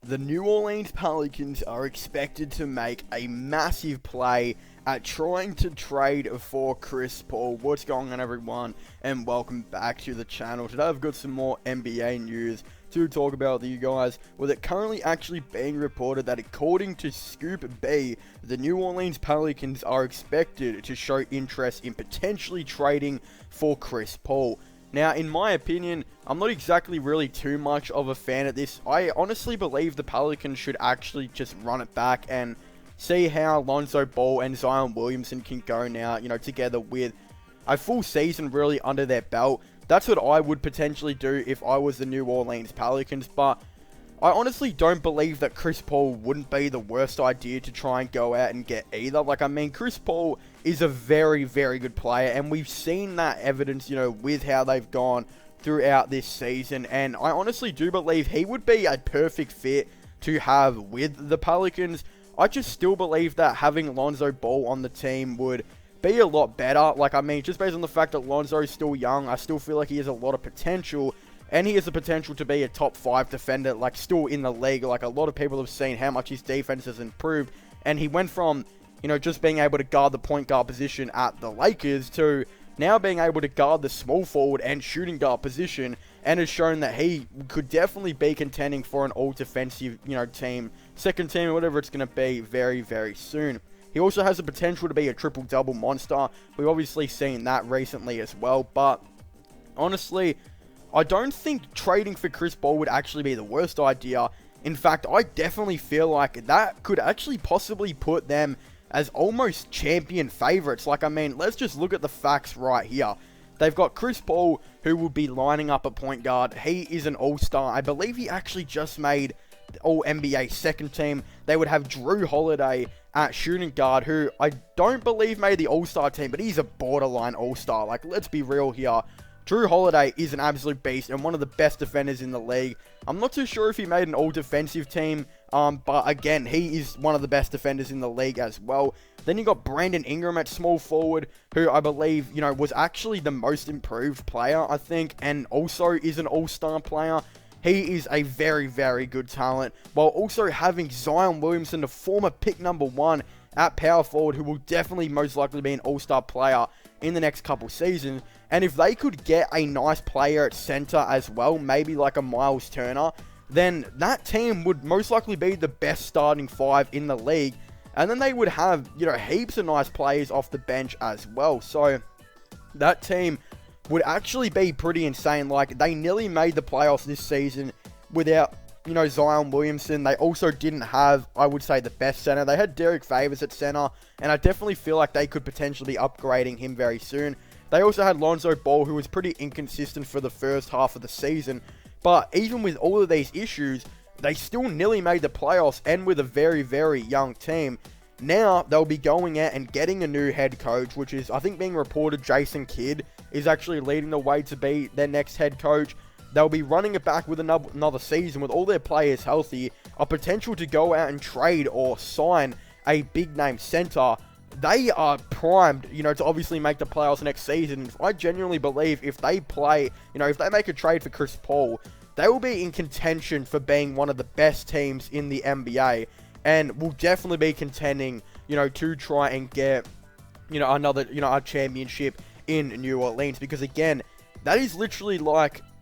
The New Orleans Pelicans are expected to make a massive play at trying to trade for Chris Paul. What's going on, everyone, and welcome back to the channel. Today I've got some more NBA news to talk about with you guys, with it currently actually being reported that according to Scoop B, the New Orleans Pelicans are expected to show interest in potentially trading for Chris Paul. Now, in my opinion, I'm not exactly really too much of a fan of this. I honestly believe the Pelicans should actually just run it back and see how Lonzo Ball and Zion Williamson can go now, together with a full season really under their belt. That's what I would potentially do if I was the New Orleans Pelicans, but I honestly don't believe that Chris Paul wouldn't be the worst idea to try and go out and get either. Chris Paul is a very, very good player, and we've seen that evidence, with how they've gone throughout this season, and I honestly do believe he would be a perfect fit to have with the Pelicans. I just still believe that having Lonzo Ball on the team would be a lot better. Just based on the fact that Lonzo is still young, I still feel like he has a lot of potential. And he has the potential to be a top 5 defender, still in the league. A lot of people have seen how much his defense has improved. And he went from, just being able to guard the point guard position at the Lakers to now being able to guard the small forward and shooting guard position. And has shown that he could definitely be contending for an all-defensive, team, second team, whatever it's going to be very, very soon. He also has the potential to be a triple-double monster. We've obviously seen that recently as well. But honestly, I don't think trading for Chris Paul would actually be the worst idea. In fact, I definitely feel like that could actually possibly put them as almost champion favorites. Let's just look at the facts right here. They've got Chris Paul, who will be lining up at point guard. He is an all-star. I believe he actually just made All-NBA second team. They would have Drew Holiday at shooting guard, who I don't believe made the all-star team, but he's a borderline all-star. Let's be real here. Drew Holiday is an absolute beast and one of the best defenders in the league. I'm not too sure if he made an all-defensive team, but again, he is one of the best defenders in the league as well. Then you got Brandon Ingram at small forward, who I believe, was actually the most improved player, I think, and also is an all-star player. He is a very, very good talent, while also having Zion Williamson, the former pick number 1 at power forward, who will definitely most likely be an all-star player in the next couple seasons. And if they could get a nice player at center as well, maybe like a Miles Turner, then that team would most likely be the best starting 5 in the league. And then they would have, heaps of nice players off the bench as well. So that team would actually be pretty insane. They nearly made the playoffs this season without, Zion Williamson. They also didn't have, I would say, the best center. They had Derek Favors at center, and I definitely feel like they could potentially be upgrading him very soon. They also had Lonzo Ball, who was pretty inconsistent for the first half of the season. But even with all of these issues, they still nearly made the playoffs, and with a very, very young team. Now, they'll be going out and getting a new head coach, which is, I think, being reported Jason Kidd is actually leading the way to be their next head coach. They'll be running it back with another season with all their players healthy, a potential to go out and trade or sign a big-name center. They are primed, to obviously make the playoffs next season. I genuinely believe if they play, if they make a trade for Chris Paul, they will be in contention for being one of the best teams in the NBA, and will definitely be contending, to try and get, another, a championship in New Orleans. Because again, that is literally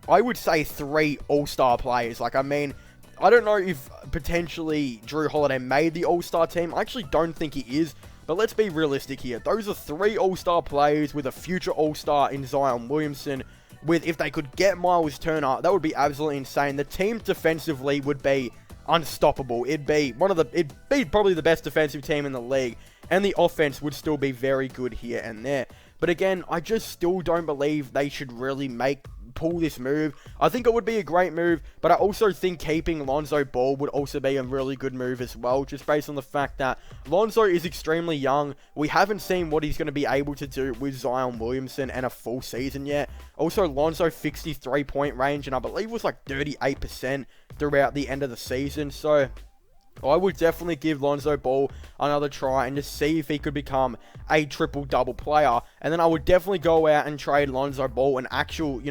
I would say 3 all-star players. I don't know if potentially Drew Holiday made the all-star team. I actually don't think he is. But let's be realistic here. Those are 3 all-star players with a future all-star in Zion Williamson. If they could get Miles Turner, that would be absolutely insane. The team defensively would be unstoppable. It'd be probably the best defensive team in the league. And the offense would still be very good here and there. But again, I just still don't believe they should really pull this move. I think it would be a great move, but I also think keeping Lonzo Ball would also be a really good move as well, just based on the fact that Lonzo is extremely young. We haven't seen what he's going to be able to do with Zion Williamson and a full season yet. Also, Lonzo fixed his 3-point range, and I believe it was 38% throughout the end of the season. So I would definitely give Lonzo Ball another try and just see if he could become a triple-double player. And then I would definitely go out and trade Lonzo Ball an actual,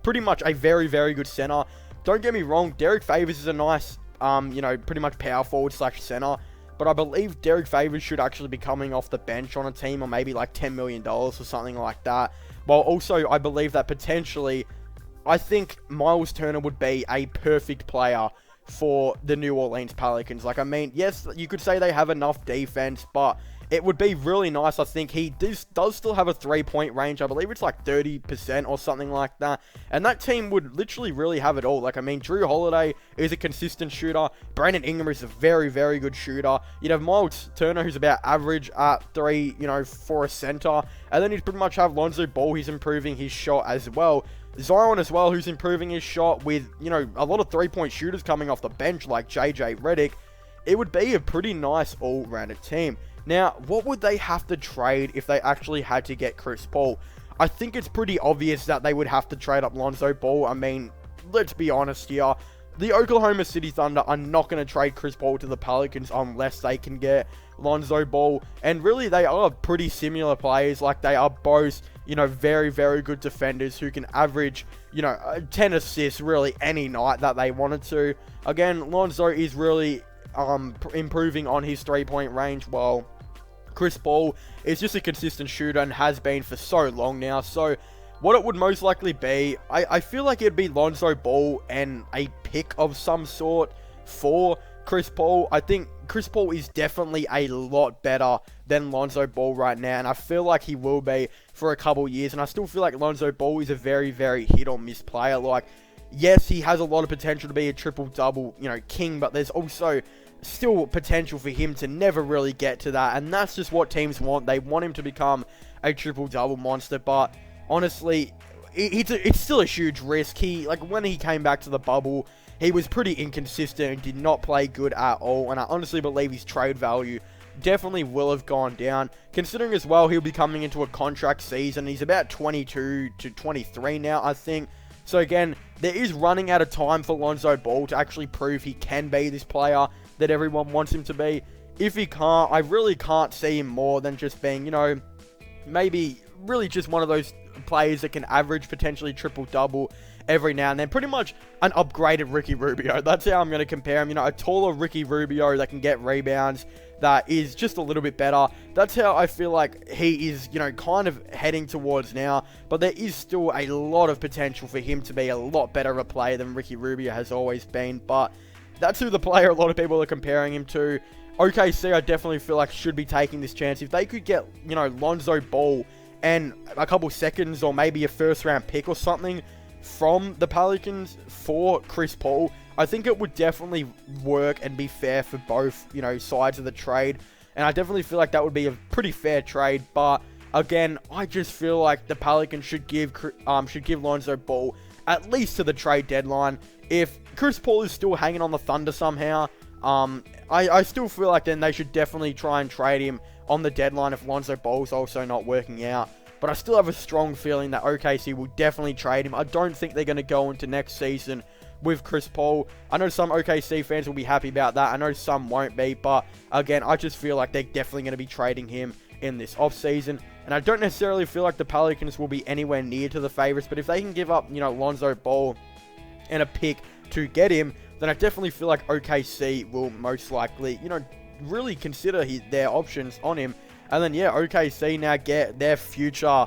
pretty much a very, very good center. Don't get me wrong, Derek Favors is a nice pretty much power forward / center. But I believe Derek Favors should actually be coming off the bench on a team, or maybe like $10 million or something like that. While also, I believe that potentially, I think Miles Turner would be a perfect player for the New Orleans Pelicans. Like, I mean, yes, you could say they have enough defense, but it would be really nice. I think he does still have a three-point range. I believe it's like 30% or something like that. And that team would literally really have it all. Like, I mean, Drew Holiday is a consistent shooter. Brandon Ingram is a very, very good shooter. You'd have Miles Turner, who's about average at 3, for a center. And then you'd pretty much have Lonzo Ball. He's improving his shot as well. Zion as well, who's improving his shot with, a lot of three-point shooters coming off the bench like JJ Redick. It would be a pretty nice all-rounded team. Now, what would they have to trade if they actually had to get Chris Paul? I think it's pretty obvious that they would have to trade up Lonzo Ball. I mean, let's be honest here. The Oklahoma City Thunder are not going to trade Chris Paul to the Pelicans unless they can get Lonzo Ball. And really, they are pretty similar players. Like, they are both, very, very good defenders who can average, 10 assists really any night that they wanted to. Again, Lonzo is really improving on his three-point range, while Chris Paul is just a consistent shooter and has been for so long now. So what it would most likely be, I feel like it'd be Lonzo Ball and a pick of some sort for Chris Paul. I think Chris Paul is definitely a lot better than Lonzo Ball right now, and I feel like he will be for a couple years. And I still feel like Lonzo Ball is a very, very hit or miss player. Like, yes, he has a lot of potential to be a triple-double, king, but there's also still potential for him to never really get to that, and that's just what teams want. They want him to become a triple-double monster, but honestly, it's still a huge risk. When he came back to the bubble, he was pretty inconsistent and did not play good at all, and I honestly believe his trade value definitely will have gone down, considering as well he'll be coming into a contract season. He's about 22 to 23 now, I think. So again, there is running out of time for Lonzo Ball to actually prove he can be this player that everyone wants him to be. If he can't, I really can't see him more than just being, maybe really just one of those players that can average potentially triple-double every now and then. Pretty much an upgraded Ricky Rubio. That's how I'm going to compare him. A taller Ricky Rubio that can get rebounds, that is just a little bit better. That's how I feel like he is, kind of heading towards now. But there is still a lot of potential for him to be a lot better of a player than Ricky Rubio has always been. But that's who the player a lot of people are comparing him to. OKC, I definitely feel like should be taking this chance. If they could get, Lonzo Ball and a couple seconds or maybe a first-round pick or something from the Pelicans for Chris Paul, I think it would definitely work and be fair for both, sides of the trade. And I definitely feel like that would be a pretty fair trade. But again, I just feel like the Pelicans should give Lonzo Ball at least to the trade deadline. If Chris Paul is still hanging on the Thunder somehow, I still feel like then they should definitely try and trade him on the deadline if Lonzo Ball's also not working out. But I still have a strong feeling that OKC will definitely trade him. I don't think they're going to go into next season with Chris Paul. I know some OKC fans will be happy about that. I know some won't be. But again, I just feel like they're definitely going to be trading him in this offseason. And I don't necessarily feel like the Pelicans will be anywhere near to the favorites. But if they can give up, Lonzo Ball and a pick to get him, then I definitely feel like OKC will most likely, really consider their options on him. And then, yeah, OKC now get their future,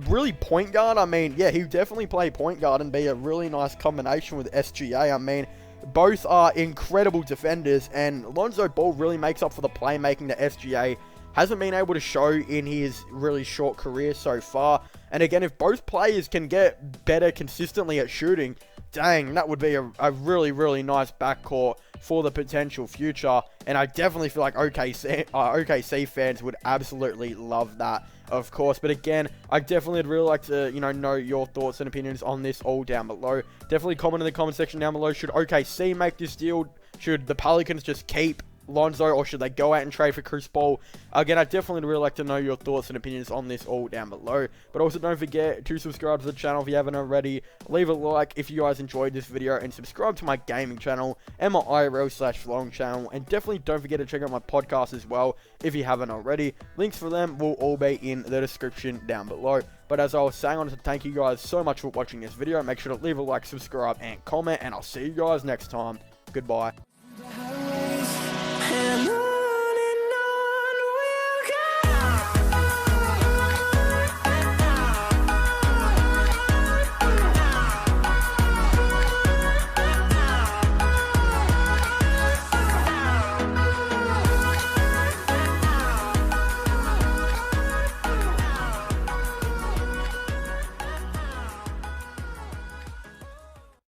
really, point guard. I mean, yeah, he'll definitely play point guard and be a really nice combination with SGA. I mean, both are incredible defenders, and Lonzo Ball really makes up for the playmaking that SGA hasn't been able to show in his really short career so far. And again, if both players can get better consistently at shooting, dang, that would be a really, really nice backcourt for the potential future. And I definitely feel like OKC fans would absolutely love that, of course. But again, I definitely would really like to, know your thoughts and opinions on this all down below. Definitely comment in the comment section down below. Should OKC make this deal? Should the Pelicans just keep Lonzo, or should they go out and trade for Chris Paul? Again, I definitely would really like to know your thoughts and opinions on this all down below. But also don't forget to subscribe to the channel if you haven't already. Leave a like if you guys enjoyed this video, and subscribe to my gaming channel and my IRL/vlog channel. And definitely don't forget to check out my podcast as well if you haven't already. Links for them will all be in the description down below. But as I was saying, I wanted to thank you guys so much for watching this video. Make sure to leave a like, subscribe, and comment, and I'll see you guys next time. Goodbye.